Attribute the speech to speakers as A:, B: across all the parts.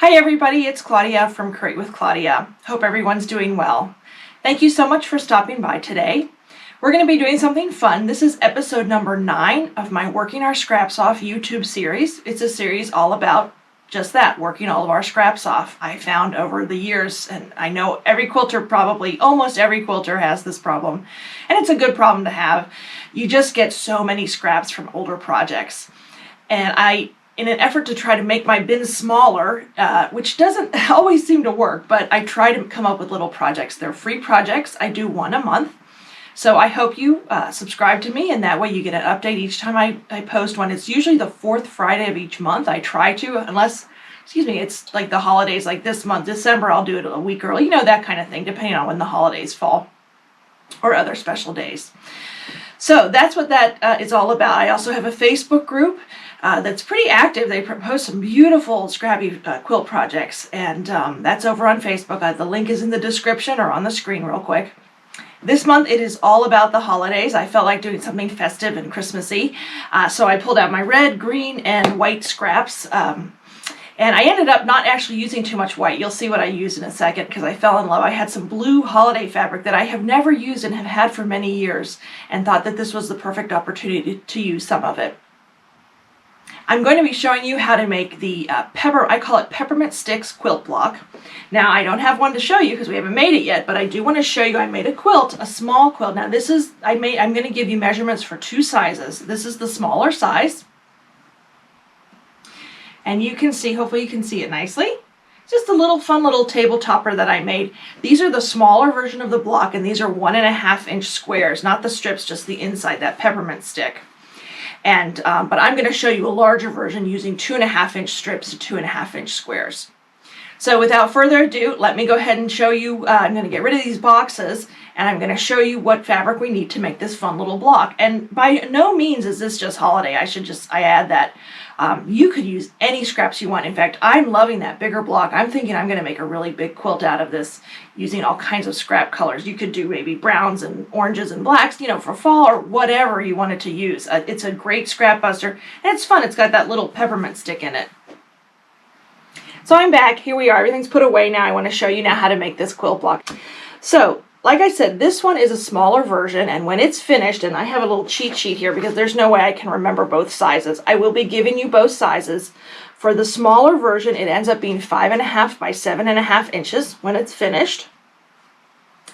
A: Hi everybody, it's Claudia from Create with Claudia. Hope everyone's doing well. Thank you so much for stopping by today. We're going to be doing something fun. This is episode number 9 of my Working Our Scraps Off YouTube series. It's a series all about just that, working all of our scraps off. I found over the years, and I know every quilter probably, almost every quilter has this problem, and it's a good problem to have. You just get so many scraps from older projects. And in an effort to try to make my bins smaller, which doesn't always seem to work, but I try to come up with little projects. They're free projects. I do one a month. So I hope you subscribe to me, and that way you get an update each time I post one. It's usually the 4th Friday of each month. I try to, unless, it's like the holidays, like this month, December, I'll do it a week early. You know, that kind of thing, depending on when the holidays fall or other special days. So that's what that is all about. I also have a Facebook group that's pretty active. They post some beautiful scrappy quilt projects, and that's over on Facebook. The link is in the description or on the screen real quick. This month it is all about the holidays. I felt like doing something festive and Christmassy, so I pulled out my red, green, and white scraps. And I ended up not actually using too much white. You'll see what I used in a second because I fell in love. I had some blue holiday fabric that I have never used and have had for many years, and thought that this was the perfect opportunity to use some of it. I'm going to be showing you how to make the I call it Peppermint Sticks quilt block. Now, I don't have one to show you because we haven't made it yet, but I do want to show you I made a quilt, a small quilt. Now this is, I'm going to give you measurements for 2 sizes. This is the smaller size. And you can see, hopefully you can see it nicely. Just a little fun little table topper that I made. These are the smaller version of the block, and these are 1.5 inch squares, not the strips, just the inside, that peppermint stick. And but I'm going to show you a larger version using 2.5 inch strips to 2.5 inch squares. So without further ado, let me go ahead and show you. I'm going to get rid of these boxes, and I'm going to show you what fabric we need to make this fun little block. And by no means is this just holiday. I add that. You could use any scraps you want. In fact, I'm loving that bigger block. I'm thinking I'm going to make a really big quilt out of this using all kinds of scrap colors. You could do maybe browns and oranges and blacks, for fall or whatever you wanted to use. It's a great scrap buster, and it's fun. It's got that little peppermint stick in it. So I'm back. Here we are. Everything's put away now. I want to show you now how to make this quilt block. So, like I said, this one is a smaller version, and when it's finished, and I have a little cheat sheet here because there's no way I can remember both sizes. I will be giving you both sizes. For the smaller version, it ends up being 5.5 by 7.5 inches when it's finished.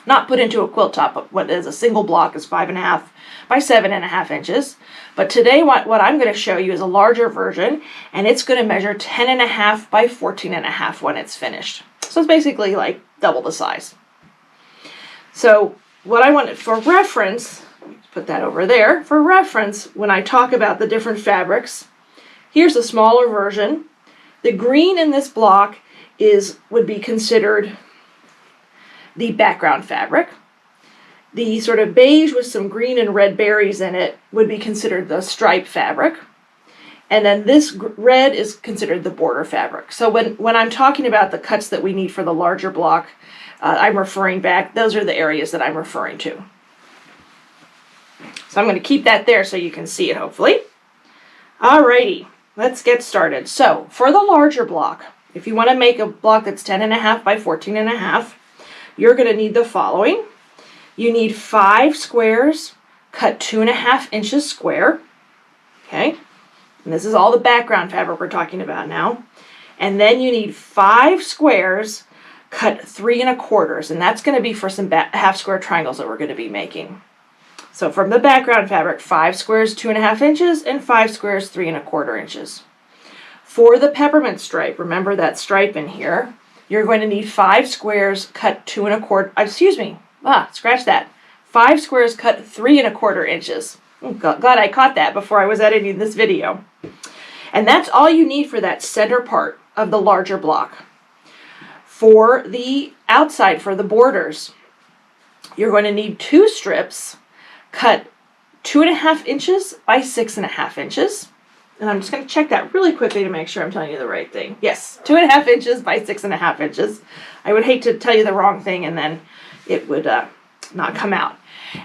A: Not put into a quilt top, but what is a single block is 5.5 by 7.5 inches. But today what I'm going to show you is a larger version, and it's going to measure 10.5 by 14.5 when it's finished. So it's basically like double the size. So what I wanted for reference, put that over there, for reference when I talk about the different fabrics, here's a smaller version. The green in this block would be considered the background fabric. The sort of beige with some green and red berries in it would be considered the stripe fabric. And then this red is considered the border fabric. So when I'm talking about the cuts that we need for the larger block, I'm referring back, those are the areas that I'm referring to. So I'm going to keep that there so you can see it, hopefully. Alrighty, let's get started. So for the larger block, if you want to make a block that's 10.5 by 14.5, you're going to need the following. You need 5 squares cut 2.5 inches square. Okay, and this is all the background fabric we're talking about now. And then you need 5 squares cut 3 1/4, and that's going to be for some half square triangles that we're going to be making. So from the background fabric, 5 squares 2.5 inches and 5 squares 3 1/4 inches. For the peppermint stripe, remember that stripe in here, you're going to need 5 squares cut 2 1/4, scratch that. 5 squares cut 3 1/4 inches. Oh, glad I caught that before I was editing this video. And that's all you need for that center part of the larger block. For the outside, for the borders, you're going to need 2 strips cut 2.5 inches by 6.5 inches. And I'm just going to check that really quickly to make sure I'm telling you the right thing. Yes, 2.5 inches by 6.5 inches. I would hate to tell you the wrong thing and then it would not come out.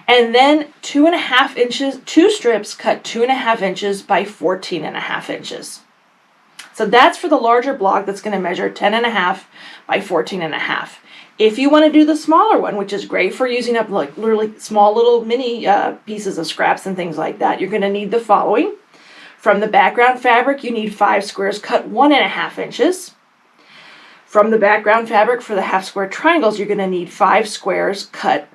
A: And then 2.5 inches, 2 strips cut 2.5 inches by 14.5 inches. So that's for the larger block that's going to measure 10.5 by 14.5. If you want to do the smaller one, which is great for using up like literally small little mini pieces of scraps and things like that, you're going to need the following. From the background fabric, you need 5 squares cut 1.5 inches. From the background fabric for the half square triangles, you're going to need 5 squares cut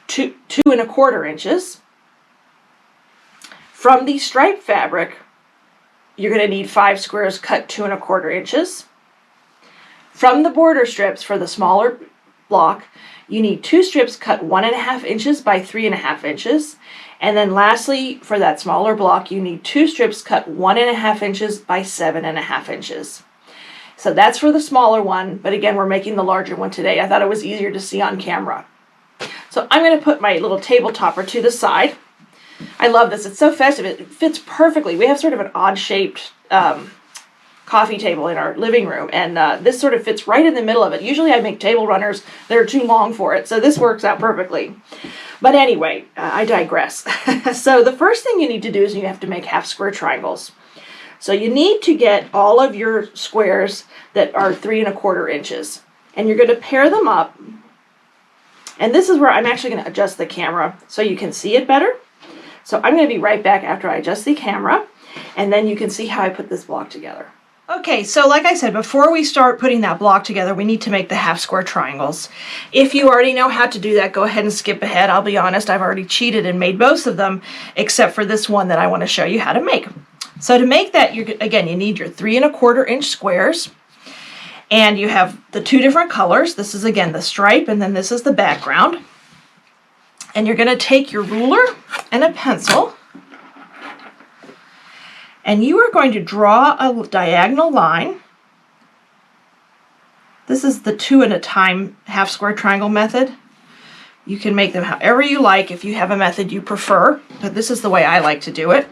A: 2.25 inches. From the stripe fabric, you're going to need 5 squares cut 2.25 inches. From the border strips for the smaller block, you need 2 strips cut 1.5 inches by 3.5 inches. And then lastly, for that smaller block, you need 2 strips cut 1.5 inches by 7.5 inches. So that's for the smaller one, but again, we're making the larger one today. I thought it was easier to see on camera. So I'm going to put my little table topper to the side. I love this. It's so festive. It fits perfectly. We have sort of an odd-shaped coffee table in our living room, and this sort of fits right in the middle of it. Usually I make table runners that are too long for it, so this works out perfectly. But anyway, I digress. So the first thing you need to do is you have to make half square triangles. So you need to get all of your squares that are 3.25 inches, and you're going to pair them up. And this is where I'm actually going to adjust the camera so you can see it better. So I'm going to be right back after I adjust the camera, and then you can see how I put this block together. Okay, so like I said, before we start putting that block together, we need to make the half square triangles. If you already know how to do that, go ahead and skip ahead. I'll be honest, I've already cheated and made most of them, except for this one that I want to show you how to make. So to make that, again, you need your 3.25 inch squares, and you have the 2 different colors. This is, again, the stripe, and then this is the background. And you're going to take your ruler and a pencil, and you are going to draw a diagonal line. This is the 2 at a time half square triangle method. You can make them however you like if you have a method you prefer, but this is the way I like to do it.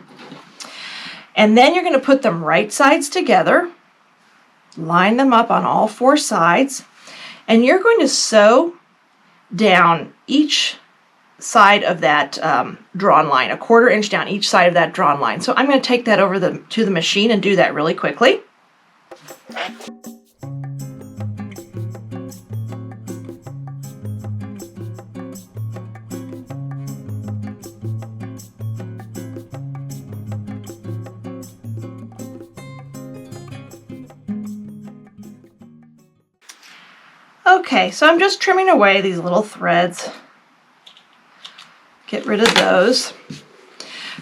A: And then you're going to put them right sides together, line them up on all 4 sides, and you're going to sew down each side of that drawn line, 1/4 inch down each side of that drawn line. So I'm going to take that over to the machine and do that really quickly. Okay, so I'm just trimming away these little threads. Get rid of those.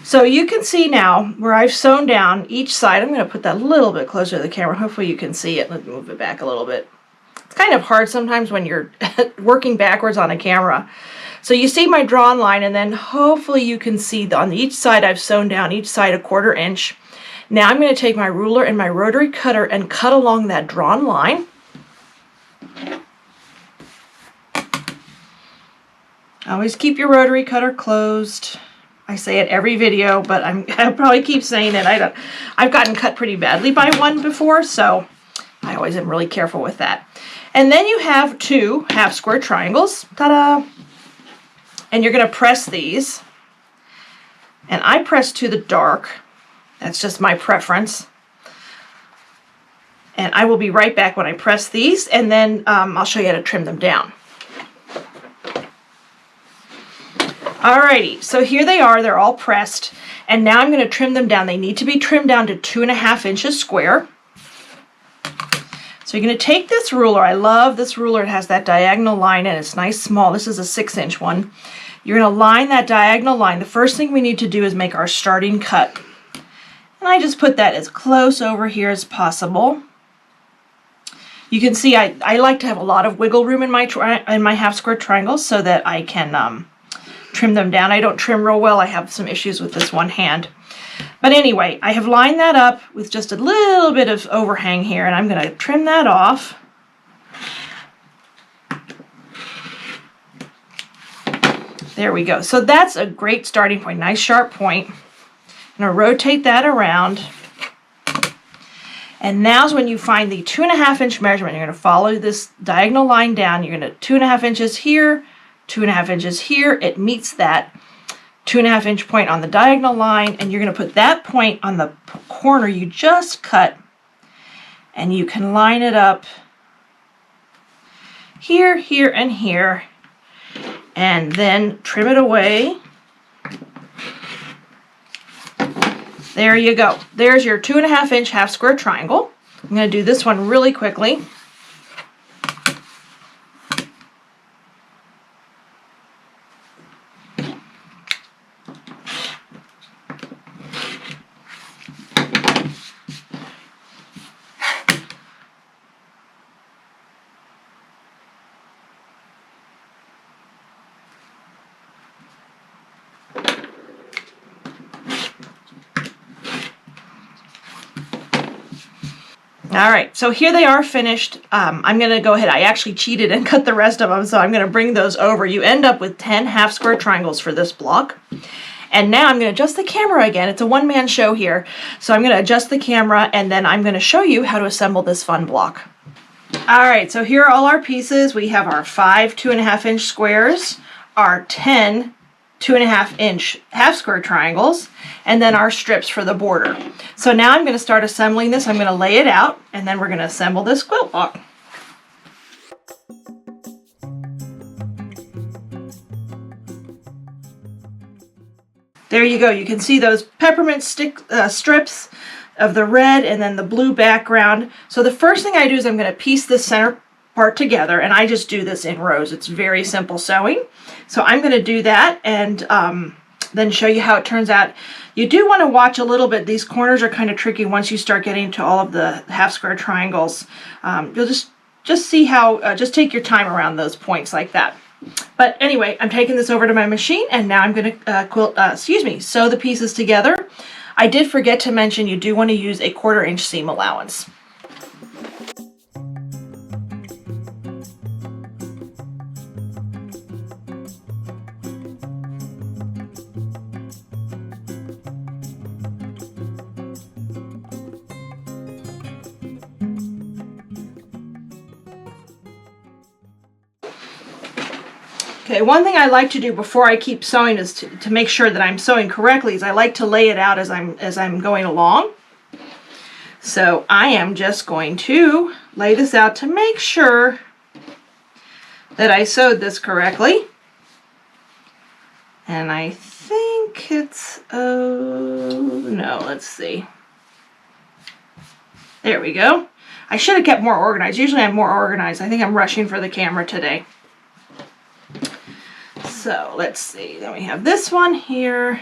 A: So you can see now where I've sewn down each side. I'm going to put that a little bit closer to the camera. Hopefully you can see it. Let's move it back a little bit. It's kind of hard sometimes when you're working backwards on a camera. So you see my drawn line, and then hopefully you can see on each side I've sewn down each side 1/4 inch. Now I'm going to take my ruler and my rotary cutter and cut along that drawn line. Always keep your rotary cutter closed. I say it every video, but I'll probably keep saying it. I've gotten cut pretty badly by one before, so I always am really careful with that. And then you have 2 half square triangles. Ta-da! And you're going to press these. And I press to the dark. That's just my preference. And I will be right back when I press these, and then I'll show you how to trim them down. Alrighty, so here they are. They're all pressed, and now I'm going to trim them down. They need to be trimmed down to 2.5 inches square. So you're going to take this ruler. I love this ruler. It has that diagonal line, and it's nice small. This is a 6-inch one. You're going to line that diagonal line. The first thing we need to do is make our starting cut. And I just put that as close over here as possible. You can see I like to have a lot of wiggle room in my half square triangles so that I can trim them down. I don't trim real well. I have some issues with this one hand. But anyway, I have lined that up with just a little bit of overhang here, and I'm going to trim that off. There we go. So that's a great starting point. Nice sharp point. I'm going to rotate that around. And now's when you find the 2.5 inch measurement. You're going to follow this diagonal line down. You're going to 2.5 inches here, 2.5 inches here. It meets that 2.5 inch point on the diagonal line, and you're going to put that point on the corner you just cut, And you can line it up here, here, and here, and then trim it away. There you go. There's your 2.5 inch half square triangle. I'm going to do this one really quickly. All right, so here they are finished. I'm going to go ahead. I actually cheated and cut the rest of them, so I'm going to bring those over. You end up with 10 half square triangles for this block. And now I'm going to adjust the camera again. It's a one-man show here, so I'm going to adjust the camera, and then I'm going to show you how to assemble this fun block. All right, so here are all our pieces. We have our 5 2.5 inch squares, our 10 2.5 inch half square triangles, and then our strips for the border. So now I'm going to start assembling this. I'm going to lay it out, and then we're going to assemble this quilt block. There you go. You can see those peppermint strips of the red and then the blue background. So the first thing I do is I'm going to piece this center part together, and I just do this in rows. It's very simple sewing. So I'm going to do that and then show you how it turns out. You do want to watch a little bit. These corners are kind of tricky once you start getting to all of the half square triangles. You'll just see how, just take your time around those points like that. But anyway, I'm taking this over to my machine, and now I'm going to sew the pieces together. I did forget to mention you do want to use a 1/4 inch seam allowance. Okay, one thing I like to do before I keep sewing is to make sure that I'm sewing correctly is I like to lay it out as I'm going along. So I am just going to lay this out to make sure that I sewed this correctly. And I think it's, oh no, let's see. There we go. I should have kept more organized. Usually I'm more organized. I think I'm rushing for the camera today. So let's see, then we have this one here.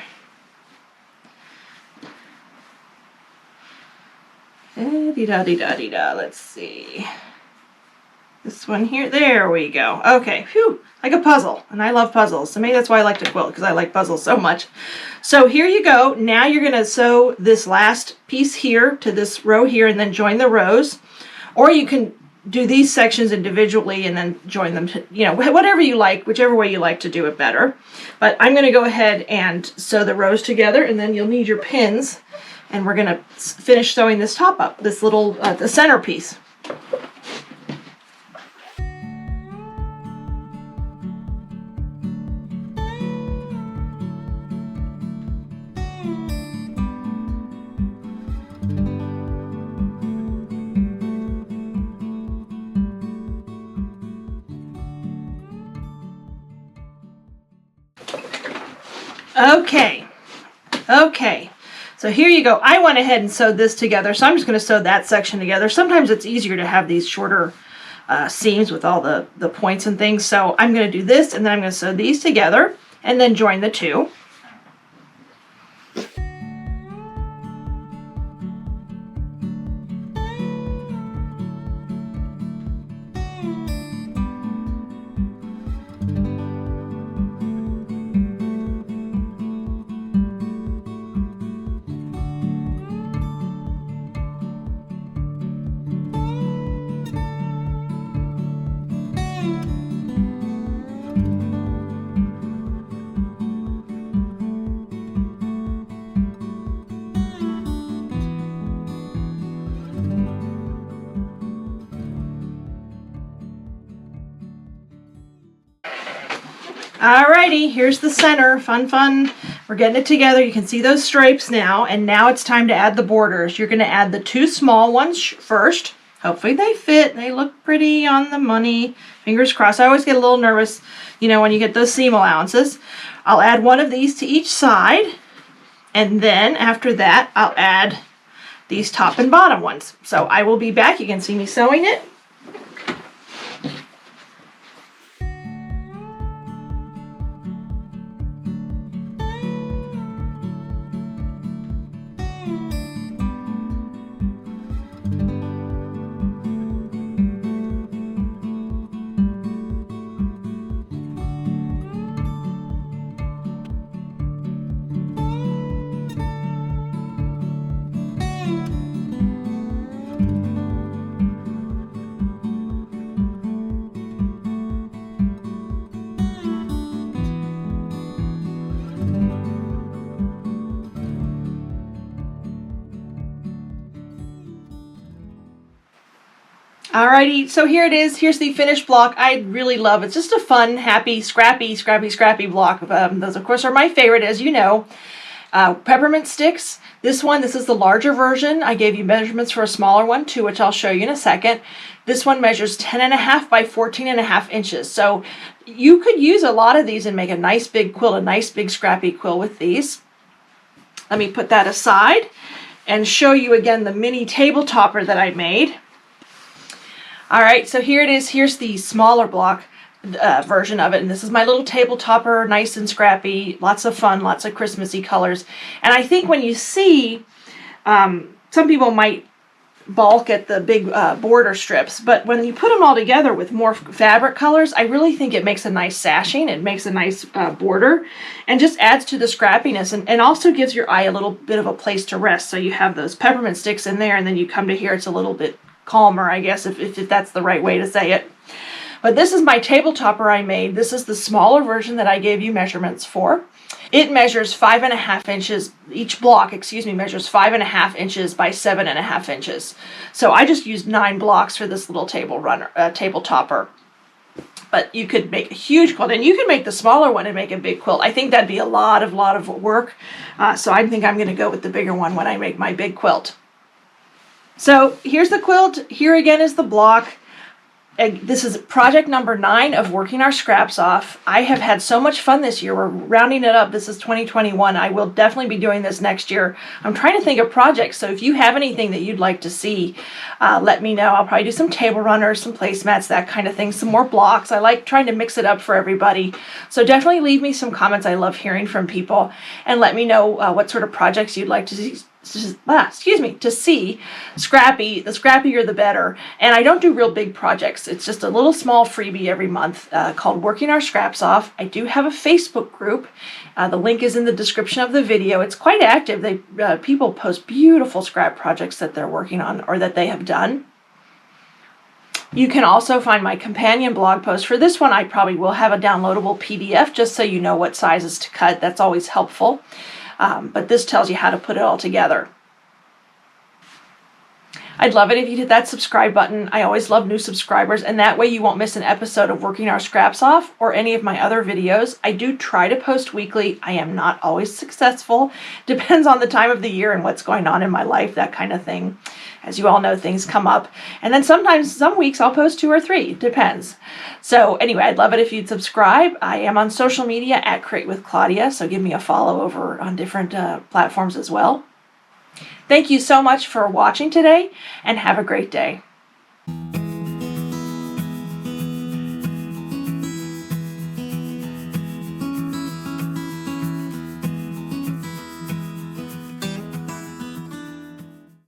A: Da-dee-da-dee-da-dee-da. Let's see. This one here, there we go. Okay, phew, like a puzzle, and I love puzzles. So maybe that's why I like to quilt, because I like puzzles so much. So here you go. Now you're going to sew this last piece here to this row here and then join the rows. Or you can do these sections individually and then join them to, you know, whatever you like, whichever way you like to do it better. But I'm going to go ahead and sew the rows together, and then you'll need your pins, and we're going to finish sewing this top up, this little, the center piece. Okay, so here you go. I went ahead and sewed this together, so I'm just going to sew that section together. Sometimes it's easier to have these shorter seams with all the points and things, so I'm going to do this, and then I'm going to sew these together, and then join the two. Alrighty, here's the center. Fun. We're getting it together. You can see those stripes now, and now it's time to add the borders. You're going to add the two small ones first. Hopefully they fit. They look pretty on the money. Fingers crossed. I always get a little nervous, you know, when you get those seam allowances. I'll add one of these to each side. And then after that, I'll add these top and bottom ones. So I will be back. You can see me sewing it. Alrighty, so here it is. Here's the finished block. I really love it. It's just a fun, happy, scrappy block. Those, of course, are my favorite, as you know. Peppermint sticks. This is the larger version. I gave you measurements for a smaller one too, which I'll show you in a second. This one measures 10.5 by 14.5 inches. So you could use a lot of these and make a nice big quilt, a nice big scrappy quilt with these. Let me put that aside and show you again the mini table topper that I made. All right, so here it is. Here's the smaller block version of it. And this is my little table topper, nice and scrappy, lots of fun, lots of Christmassy colors. And I think when you see, some people might balk at the big border strips, but when you put them all together with more fabric colors, I really think it makes a nice sashing. It makes a nice border and just adds to the scrappiness and also gives your eye a little bit of a place to rest. So you have those peppermint sticks in there, and then you come to here, it's a little bit calmer, I guess, if that's the right way to say it. But this is my table topper I made. This is the smaller version that I gave you measurements for. It measures 5.5 inches. Each block, measures 5.5 inches by 7.5 inches. So I just used 9 blocks for this little table topper. But you could make a huge quilt, and you could make the smaller one and make a big quilt. I think that'd be a lot of work. So I think I'm going to go with the bigger one when I make my big quilt. So here's the quilt. Here again is the block. This is project number 9 of working our scraps off. I have had so much fun this year. We're rounding it up. This is 2021. I will definitely be doing this next year. I'm trying to think of projects. So if you have anything that you'd like to see, let me know. I'll probably do some table runners, some placemats, that kind of thing, some more blocks. I like trying to mix it up for everybody. So definitely leave me some comments. I love hearing from people, and let me know what sort of projects you'd like to see. To see. Scrappy, the scrappier the better. And I don't do real big projects. It's just a little small freebie every month called Working Our Scraps Off. I do have a Facebook group. The link is in the description of the video. It's quite active. People post beautiful scrap projects that they're working on or that they have done. You can also find my companion blog post. For this one, I probably will have a downloadable PDF just so you know what sizes to cut. That's always helpful. But this tells you how to put it all together. I'd love it if you hit that subscribe button. I always love new subscribers, and that way you won't miss an episode of Working Our Scraps Off or any of my other videos. I do try to post weekly. I am not always successful. Depends on the time of the year and what's going on in my life, that kind of thing. As you all know, things come up. And then sometimes, some weeks, I'll post 2 or 3. Depends. So anyway, I'd love it if you'd subscribe. I am on social media at Create with Claudia, so give me a follow over on different platforms as well. Thank you so much for watching today, and have a great day.